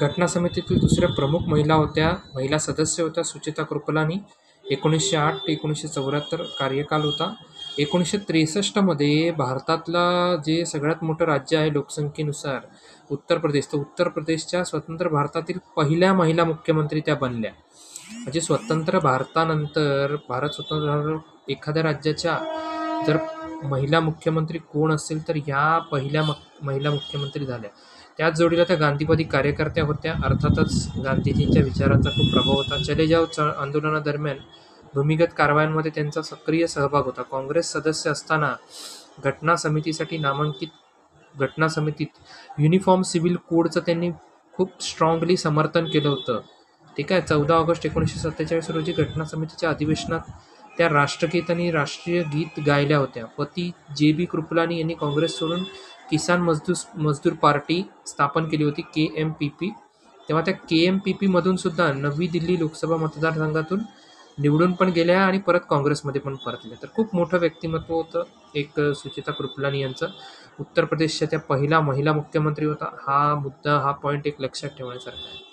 घटना समितीतील दुसऱ्या प्रमुख महिला सदस्य होत्या सुचेता कृपलानी. 1908 ते 1974 कार्यकाल होता. 1963 भारतातला जे सगळ्यात मोठं राज्य आहे लोकसंख्येनुसार उत्तर प्रदेश, तर उत्तर प्रदेशच्या स्वतंत्र भारतातील पहिल्या महिला मुख्यमंत्री त्या बनल्या. म्हणजे स्वतंत्र भारतानंतर भारत स्वतंत्र झाल्यावर एखाद्या राज्याच्या जर महिला मुख्यमंत्री कोण असेल तर ह्या पहिल्या महिला मुख्यमंत्री झाल्या. त्याच जोडीला त्या गांधीवादी कार्यकर्त्या होत्या. अर्थातच गांधीजींच्या विचारांचा खूप प्रभाव होता. चले जाव आंदोलनादरम्यान भूमिगत कारवायांमध्ये त्यांचा सक्रिय सहभाग होता. काँग्रेस सदस्य असताना घटना समितीत युनिफॉर्म सिव्हिल कोडचं त्यांनी खूप स्ट्रॉंगली समर्थन केलं होतं. ठीक आहे. 14 ऑगस्ट 1947 रोजी घटना समितीच्या अधिवेशनात त्या राष्ट्रगीत आणि राष्ट्रीय गीत गायल्या होत्या. पती जे.बी. कृपलानी यांनी काँग्रेस सोडून किसान मजदूर पार्टी स्थापन केली होती, KMPP. तेव्हा त्या KMPP मधून सुद्धा नवी दिल्ली लोकसभा मतदारसंघातून निवडून पण गेल्या आणि परत काँग्रेसमध्ये पण परतल्या. तर खूप मोठं व्यक्तिमत्व होतं एक सुचेता कृपलानी यांचं. उत्तर प्रदेशच्या त्या पहिला महिला मुख्यमंत्री होता. हा मुद्दा, हा पॉईंट एक लक्षात ठेवण्यासारखा आहे.